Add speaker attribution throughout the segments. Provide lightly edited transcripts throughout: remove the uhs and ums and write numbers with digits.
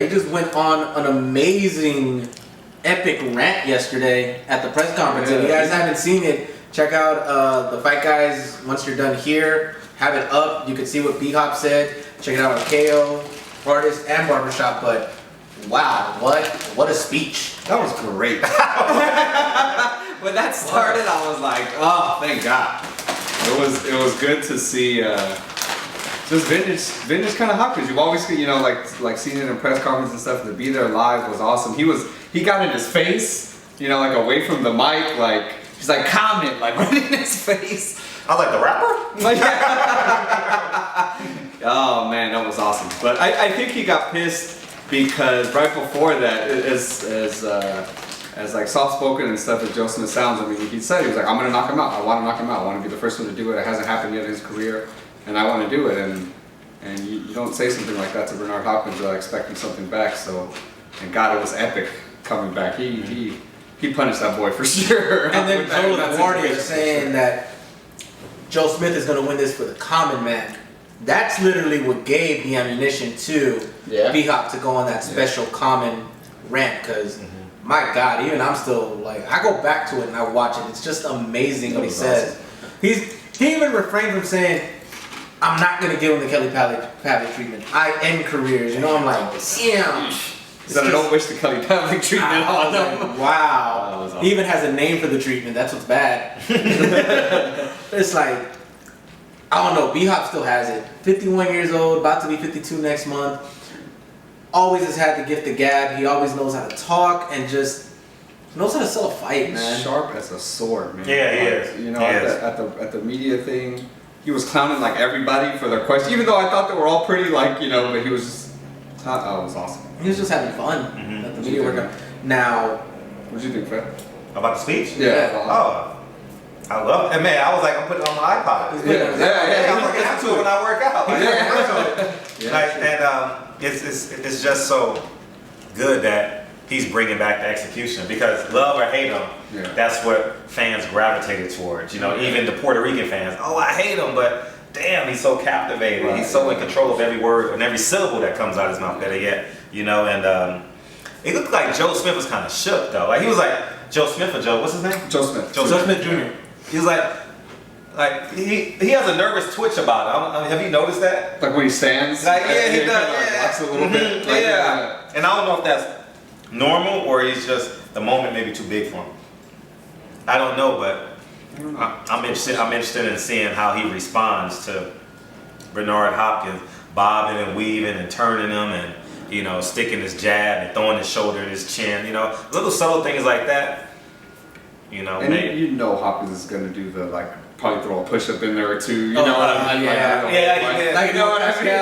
Speaker 1: He just went on an amazing, epic rant yesterday at the press conference. If you guys haven't seen it, check out the Fight Guys. Once you're done here, have it up. You can see what B-Hop said. Check it out on KO, Artist, and Barbershop. But wow, what a speech.
Speaker 2: That was great. When that started, I was like, oh, thank God. It was good to see just vintage kind of Hopkins. You've always, like seen it in press conferences and stuff. To be there live was awesome. He got in his face, like away from the mic, like he's like comment, like right in his face.
Speaker 3: I was like, the rapper?
Speaker 2: Like, oh man, that was awesome. But I think he got pissed because right before that, as like soft-spoken and stuff as Joe Smith sounds, I mean, he said, he was like, I'm going to knock him out. I want to knock him out. I want to be the first one to do it. It hasn't happened yet in his career, and I want to do it. And you don't say something like that to Bernard Hopkins without expecting something back. So, and God, it was epic coming back. He punished that boy for sure.
Speaker 1: And then Joe LaGuardia saying that Joe Smith is going to win this for the common man. That's literally what gave the ammunition to B-Hop to go on that special common rant, because my God, even I'm still like, I go back to it and I watch it. It's just amazing what he says. Awesome. He even refrained from saying, I'm not going to give him the Kelly Pavlik treatment. I end careers. I'm like, damn.
Speaker 2: So I don't wish the Kelly Pavlik treatment on him.
Speaker 1: Like, wow. Awesome. He even has a name for the treatment. That's what's bad. It's like, I don't know. B-Hop still has it. 51 years old, about to be 52 next month. Always has had the gift of gab. He always knows how to talk and just knows how to sell a fight, man.
Speaker 2: He's sharp as a sword, man.
Speaker 3: Yeah, he is.
Speaker 2: At the media thing, he was clowning like everybody for their questions. Even though I thought they were all pretty but he was just, it was awesome.
Speaker 1: He was just having fun at the media workout. Now,
Speaker 2: what'd you think, Fred?
Speaker 3: About the speech?
Speaker 2: Yeah.
Speaker 3: Oh. I love it. And man, I was like, I'm putting it on my iPod. I'm looking to it when I work out. And it's just so good that he's bringing back the execution, because love or hate him, that's what fans gravitated towards. Even the Puerto Rican fans, oh, I hate him, but damn, he's so captivating. Right. He's so in control of every word and every syllable that comes out of his mouth. Better yet, and it looked like Joe Smith was kind of shook though. Like he was like Joe Smith or Joe, what's his name?
Speaker 2: Joe Smith.
Speaker 1: Joe Smith Jr.
Speaker 3: He was like he has a nervous twitch about it. Have you noticed that?
Speaker 2: Like when he stands?
Speaker 3: Like he does.
Speaker 2: Like walks a little bit.
Speaker 3: Like, and I don't know if that's normal or he's just the moment maybe too big for him. I don't know, but I'm interested in seeing how he responds to Bernard Hopkins bobbing and weaving and turning him and sticking his jab and throwing his shoulder in his chin. Little subtle things like that.
Speaker 2: And Hopkins is gonna do the probably throw a push up in there or two.
Speaker 1: What I
Speaker 2: mean?
Speaker 1: Like,
Speaker 2: you know what I mean?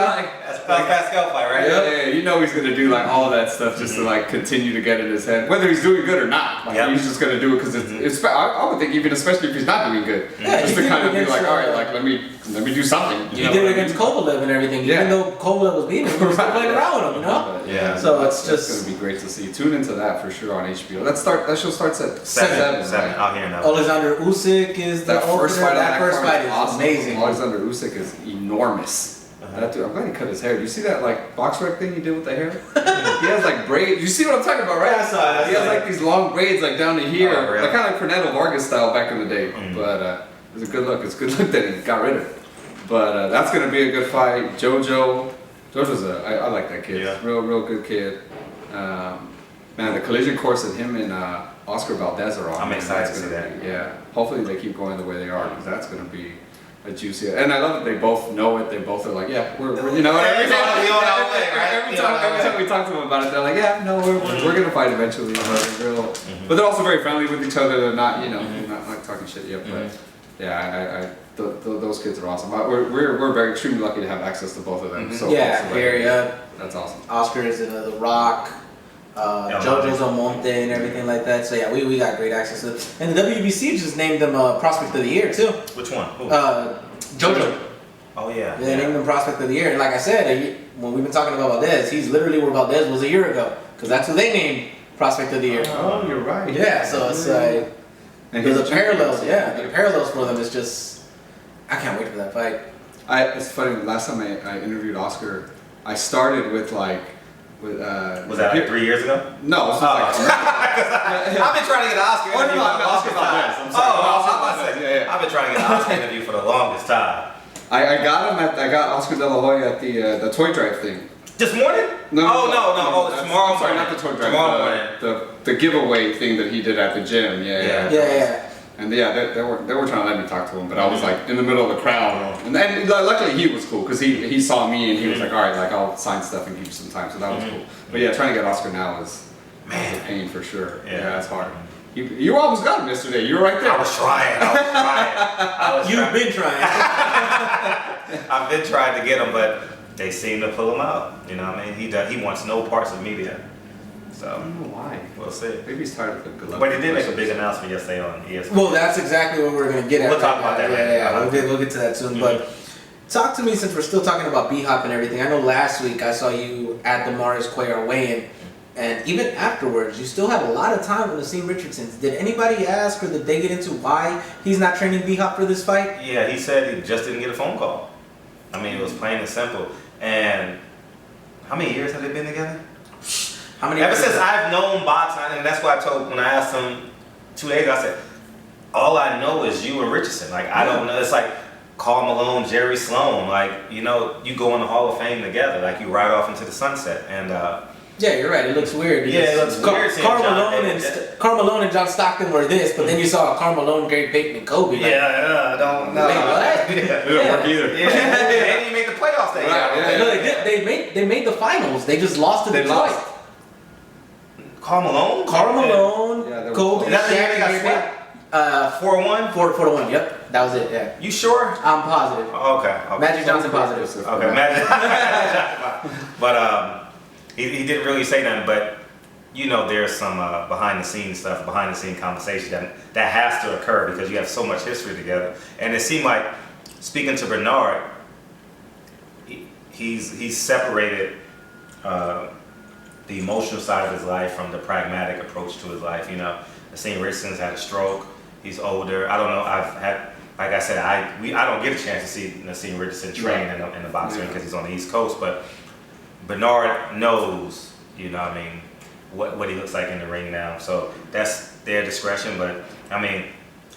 Speaker 3: Like Pascal fight, right?
Speaker 2: Yeah. He's gonna do all that stuff just to continue to get in his head, whether he's doing good or not. He's just gonna do it because it's. I would think even especially if he's not doing good, just to kind of be like, all right, let me do something.
Speaker 1: He did it against Kovalev and everything, even though Kovalev was beating him, he was still playing around with him,
Speaker 2: Yeah.
Speaker 1: So it's
Speaker 2: gonna be great to see. Tune into that for sure on HBO. That show starts at
Speaker 3: 7. I'll hear that.
Speaker 1: Alexander Usyk is the
Speaker 2: first fight.
Speaker 1: That first fight is
Speaker 2: awesome.
Speaker 1: amazing.
Speaker 2: Alexander Usyk is enormous. That dude, I'm glad he cut his hair. Do you see that box rec thing he did with the hair? He has braids. You see what I'm talking about, right?
Speaker 3: I saw it.
Speaker 2: He has these long braids down to here,
Speaker 3: really?
Speaker 2: kind of like Fernando Vargas style back in the day. But it was a good look. It's a good look that he got rid of it. But that's gonna be a good fight. JoJo's I like that kid.
Speaker 3: Yeah.
Speaker 2: Real good kid. Man, the collision course that him and Oscar Valdez are on.
Speaker 3: I'm excited to see that.
Speaker 2: Yeah. Hopefully they keep going the way they are, because that's gonna be a juicy. And I love that they both know it. They both are like, yeah, we're every time we talk to them about it, they're like, yeah, no, we're gonna fight eventually. But they're also very friendly with each other. They're not, not talking shit yet. But yeah, those kids are awesome. We're very extremely lucky to have access to both of them. So
Speaker 1: Gary,
Speaker 2: that's awesome.
Speaker 1: Oscar is in The Rock. JoJo's on Monte and everything like that. So yeah, we got great access to it. And the WBC just named him Prospect of the Year too.
Speaker 3: Which one?
Speaker 1: JoJo.
Speaker 3: Oh yeah.
Speaker 1: They named him Prospect of the Year. And like I said, when we've been talking about Valdez, he's literally where Valdez was a year ago, because that's who they named Prospect of the Year.
Speaker 2: Oh, you're right.
Speaker 1: Yeah, so it's like the parallels. Yeah, the parallels for them is just. I can't wait for that fight.
Speaker 2: It's funny. Last time I interviewed Oscar, I started with Was
Speaker 3: that like 3 years ago?
Speaker 2: No, this was like.
Speaker 3: I've been trying to get an Oscar interview for the longest time. I've been trying to get an Oscar interview for the longest time.
Speaker 2: I got Oscar De La Hoya at the toy drive thing.
Speaker 3: This morning?
Speaker 2: No.
Speaker 3: Oh, tomorrow.
Speaker 2: Sorry, not the toy drive.
Speaker 3: Tomorrow morning.
Speaker 2: The giveaway thing that he did at the gym.
Speaker 1: Yeah.
Speaker 2: And they were trying to let me talk to him, but I was like in the middle of the crowd. And luckily he was cool because he saw me and he was like, all right, like I'll sign stuff and give you some time. So that was cool. But yeah, trying to get Oscar now is a pain for sure. Yeah, it's hard. You almost got him yesterday. You were right there.
Speaker 3: I was trying.
Speaker 1: You've been trying.
Speaker 3: I've been trying to get him, but they seem to pull him out. You know what I mean? He wants no parts of media. So
Speaker 2: I don't know why.
Speaker 3: We'll see.
Speaker 2: Maybe he's tired of the good luck.
Speaker 3: But he did make a big announcement yesterday on ESPN.
Speaker 1: Well, that's exactly what we're going to get at.
Speaker 3: We'll talk about that later.
Speaker 1: Yeah, we'll get to that soon. But talk to me, since we're still talking about B-Hop and everything. I know last week I saw you at the Morris Cuellar weigh-in, and even afterwards, you still had a lot of time with Nassim Richardson. Did anybody ask or did they get into why he's not training B-Hop for this fight?
Speaker 3: Yeah, he said he just didn't get a phone call. I mean, it was plain and simple. And how many years have they been together?
Speaker 1: How many?
Speaker 3: Ever since I've known boxing, and that's why when I asked him 2 days ago, I said, all I know is you and Richardson. Like, I don't know. It's like Karl Malone, Jerry Sloan. Like, you know, you go in the Hall of Fame together. Like, you ride off into the sunset. And
Speaker 1: yeah, you're right. It looks weird.
Speaker 3: Yeah, it looks weird.
Speaker 1: Karl Malone and John Stockton were this, but then you saw Karl Malone, Gary Payton, and Kobe. Like,
Speaker 3: I don't know.
Speaker 1: Wait, what?
Speaker 2: It didn't work either.
Speaker 3: Yeah, they didn't even make the playoffs that year.
Speaker 1: No, they did. They made the finals. They just lost to Detroit.
Speaker 3: Karl Malone?
Speaker 1: Karl Malone, Kobe.
Speaker 3: Is that the year they got swept? 4-1?
Speaker 1: 4-1, yep. That was it, yeah.
Speaker 3: You sure?
Speaker 1: I'm positive.
Speaker 3: Okay.
Speaker 1: Magic Johnson positive.
Speaker 3: Okay, Magic. But he didn't really say nothing, but you know there's some behind the scenes stuff, behind the scene conversation that has to occur because you have so much history together. And it seemed like, speaking to Bernard, he's separated the emotional side of his life from the pragmatic approach to his life. You know, Nassim Richardson's had a stroke. He's older. I don't know. Like I said, I don't get a chance to see Nassim Richardson train in the boxing ring because he's on the East Coast. But Bernard knows, you know, I mean, what he looks like in the ring now. So that's their discretion. But I mean,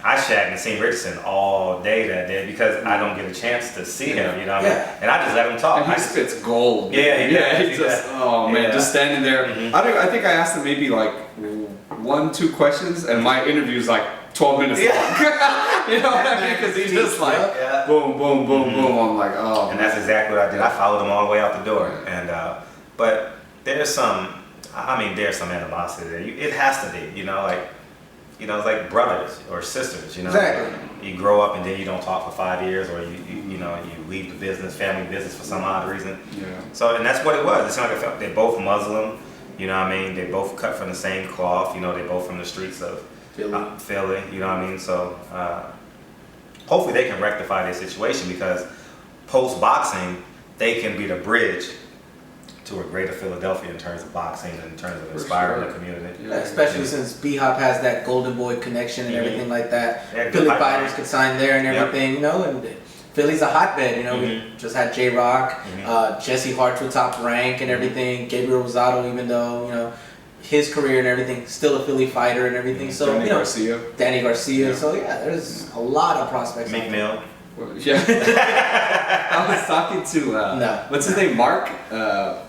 Speaker 3: I shagged Nassim Richardson all day that day because I don't get a chance to see him, you know what I mean? And I just let him talk.
Speaker 2: And he spits gold.
Speaker 3: Yeah,
Speaker 2: he just, oh man, just standing there. I think I asked him maybe like 1-2 questions, and my interview's like 12 minutes long. You know what I mean? Because he's just like, boom, boom, boom, boom. I'm like, oh.
Speaker 3: And that's exactly what I did. I followed him all the way out the door. And but there's some animosity there. It has to be, you know, like. You know, it's like brothers or sisters, you know.
Speaker 1: Exactly.
Speaker 3: You grow up and then you don't talk for 5 years, or you leave the business, family business for some odd reason.
Speaker 2: Yeah.
Speaker 3: So, and that's what it was. It seemed like they're both Muslim, you know what I mean? They both cut from the same cloth, you know, they both from the streets of Philly, you know what I mean? So, hopefully they can rectify their situation because post-boxing, they can be the bridge to a greater Philadelphia in terms of boxing and in terms of inspiring the community.
Speaker 1: Yeah, especially since B-Hop has that Golden Boy connection and everything like that. Philly fighters could sign there and everything, you know, and Philly's a hotbed, you know. We just had J-Rock, Jesse Hart to Top Rank and everything, Gabriel Rosado, even though, you know, his career and everything, still a Philly fighter and everything. So, Danny Garcia. So, yeah, there's a lot of prospects.
Speaker 3: McMill.
Speaker 2: Yeah. I was talking to what's his name, Mark.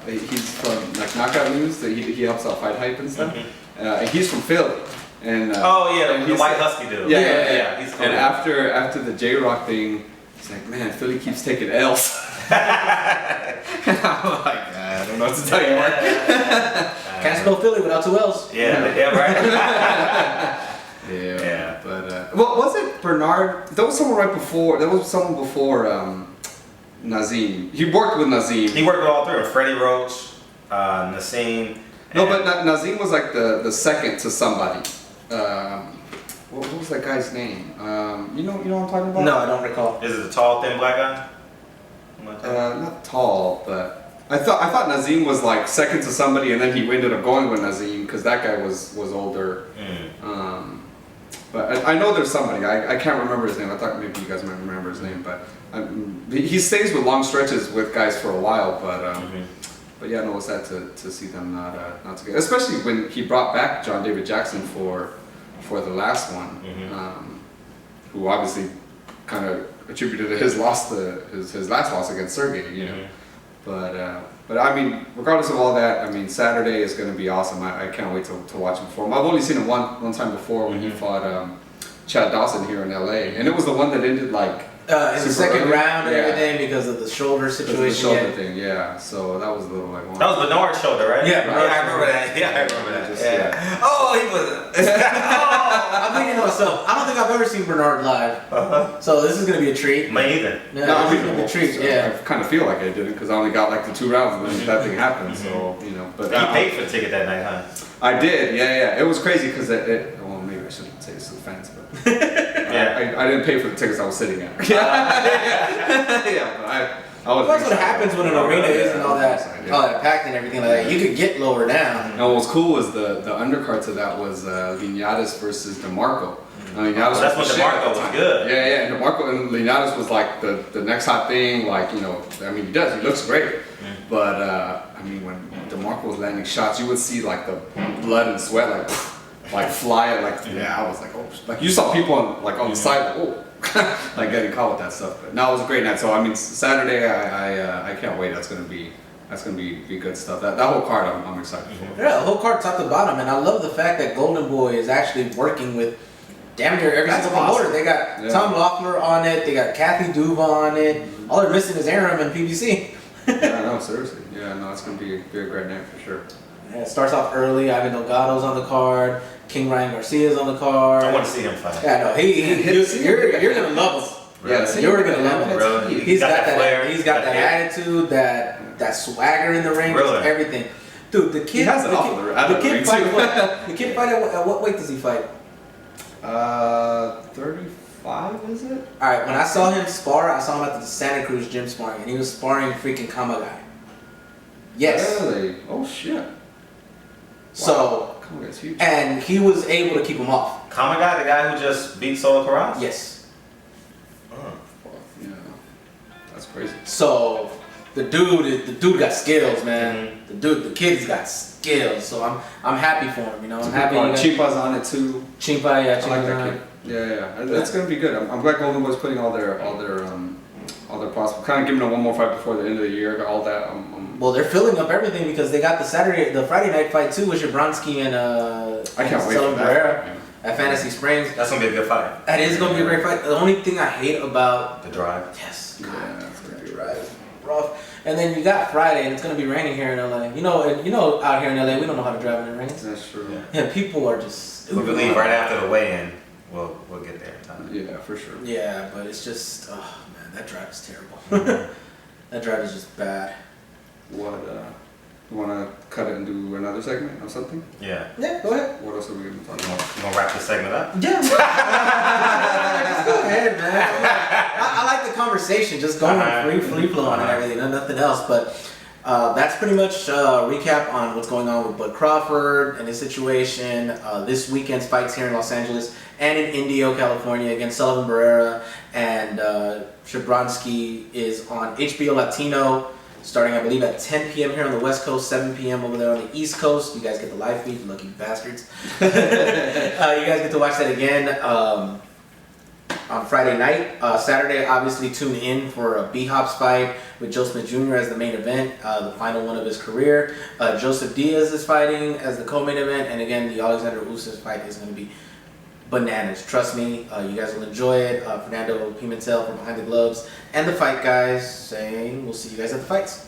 Speaker 2: He's from like Knockout News. He helps out Fight Hype and stuff. And he's from Philly. And
Speaker 3: the white husky dude.
Speaker 2: Yeah.
Speaker 3: He's cool.
Speaker 2: And after the J-Rock thing, he's like, man, Philly keeps taking L's. And I'm like, I don't know what to tell you, Mark.
Speaker 1: Can't spell Philly without 2 L's.
Speaker 3: Yeah, right.
Speaker 2: Yeah. But was it Bernard? There was someone before Nassim. He worked with Nassim.
Speaker 3: He worked with all three. Freddie Roach, Nassim.
Speaker 2: No, but Nassim was like the second to somebody. What was that guy's name? You know what I'm talking about?
Speaker 1: No, I don't recall.
Speaker 3: Is it the tall, thin black guy?
Speaker 2: Not tall, but I thought Nassim was like second to somebody, and then he ended up going with Nassim because that guy was older. But I know there's somebody. I can't remember his name. I thought maybe you guys might remember his name. But he stays with long stretches with guys for a while. But But yeah, no, it was sad to see them not together, especially when he brought back John David Jackson for the last one, who obviously kind of attributed his loss to his last loss against Sergey, you know. But I mean, regardless of all that, I mean, Saturday is going to be awesome. I can't wait to watch him perform. I've only seen him one time before when he fought Chad Dawson here in LA, and it was the one that ended like
Speaker 1: in the second
Speaker 2: early.
Speaker 1: round and everything because of the shoulder situation.
Speaker 2: The shoulder thing, yeah. So that was a little like. Wow.
Speaker 3: That was Bernard's shoulder, right?
Speaker 1: Yeah,
Speaker 3: I remember that. Yeah, I remember that. Yeah. Oh, he was.
Speaker 1: I'm thinking to myself, I don't think I've ever seen Bernard live. So this is gonna be a treat.
Speaker 3: Me either.
Speaker 1: Yeah, no, this is gonna be a treat.
Speaker 2: So
Speaker 1: yeah.
Speaker 2: I kind of feel like I didn't because I only got like the 2 rounds and then that thing happened. So you know, but
Speaker 3: you paid for the ticket that night, huh?
Speaker 2: I did. Yeah. It was crazy because well, maybe I shouldn't say this to the fans, but I didn't pay for the tickets I was sitting at. But I was.
Speaker 1: That's what happens when an arena isn't all that packed and everything like that. You could get lower down.
Speaker 2: And what was cool was the undercard to that was Linares versus DeMarco.
Speaker 3: That's when DeMarco was good.
Speaker 2: Yeah. And DeMarco and Linares was like the next hot thing. Like, you know, I mean, he looks great. But I mean, when DeMarco was landing shots, you would see like the blood and sweat like fly. I was like, oh, like you saw people on the side, like, oh. Like getting caught with that stuff, but no, it was a great night. So I mean, Saturday, I can't wait. That's gonna be good stuff. That whole card, I'm excited for.
Speaker 1: Yeah, the whole card top to bottom, and I love the fact that Golden Boy is actually working with damn near every single promoter. They got Tom Loeffler on it. They got Kathy Duva on it. All they're missing is Aram and PBC.
Speaker 2: Yeah, no, seriously. Yeah, no, it's gonna be a great night for sure.
Speaker 1: Yeah, it starts off early. Ivan Delgado's on the card. King Ryan Garcia's on the card.
Speaker 3: I want to see him fight.
Speaker 1: Yeah, no, you're gonna love him.
Speaker 2: Yeah,
Speaker 1: you're gonna love him.
Speaker 3: Really?
Speaker 1: He's got that
Speaker 3: flair.
Speaker 1: He's got that attitude, that swagger in the ring, just everything. Dude, the kid.
Speaker 2: He has it off of
Speaker 1: the kid fight. The kid fight at what weight does he fight?
Speaker 2: 35 is it?
Speaker 1: All right. When I saw him spar, I saw him at the Santa Cruz gym sparring, and he was sparring freaking Kamagai. Yes.
Speaker 2: Really? Oh shit.
Speaker 1: So.
Speaker 2: Kamagai's huge.
Speaker 1: And he was able to keep him off.
Speaker 3: Kamagai, the guy who just beat Solo Carras?
Speaker 1: Yes.
Speaker 2: Yeah. That's crazy.
Speaker 1: So the dude got skills, man. The kid's got skills. So I'm happy for him. You know, I'm happy.
Speaker 2: Chimpa's on it too.
Speaker 1: Chimpa, yeah,
Speaker 2: I like that kid. Yeah. That's gonna be good. I'm glad Golden Boy's putting all their possible, kind of giving them one more fight before the end of the year. All that.
Speaker 1: Well, they're filling up everything because they got the Friday night fight too with Jabronsky and
Speaker 2: I can't wait for that.
Speaker 1: At Fantasy Springs.
Speaker 3: That's gonna be a good fight.
Speaker 1: That is gonna be a great fight. The only thing I hate about
Speaker 3: the drive.
Speaker 1: Yes. God, it's gonna be rough. And then you got Friday, and it's gonna be raining here in LA. You know, out here in LA, we don't know how to drive when it rains.
Speaker 2: That's true.
Speaker 1: Yeah, people are just.
Speaker 3: We believe right after the weigh-in, we'll get there in time.
Speaker 2: Yeah, for sure.
Speaker 1: Yeah, but it's just, oh man, that drive is terrible. That drive is just bad.
Speaker 2: What? You want to cut it and do another segment or something?
Speaker 3: Yeah.
Speaker 1: Yeah, go ahead.
Speaker 2: What else are we going to talk about?
Speaker 3: You gonna wrap this segment up?
Speaker 1: Yeah. Just go ahead, man. I like the conversation, just going free flowing and everything, nothing else. But that's pretty much a recap on what's going on with Bud Crawford and his situation. This weekend's fights here in Los Angeles and in Indio, California against Sullivan Barrera, and Shabronsky is on HBO Latino. Starting, I believe, at 10 p.m. here on the West Coast, 7 p.m. over there on the East Coast. You guys get the live feed, you lucky bastards. You guys get to watch that again on Friday night. Saturday, obviously, tune in for a B-Hops fight with Joe Smith Jr. as the main event, the final one of his career. Joseph Diaz is fighting as the co-main event. And again, the Alexander Usyk fight is going to be bananas. Trust me, you guys will enjoy it. Fernando Pimentel from Behind the Gloves and the Fight Guys saying we'll see you guys at the fights.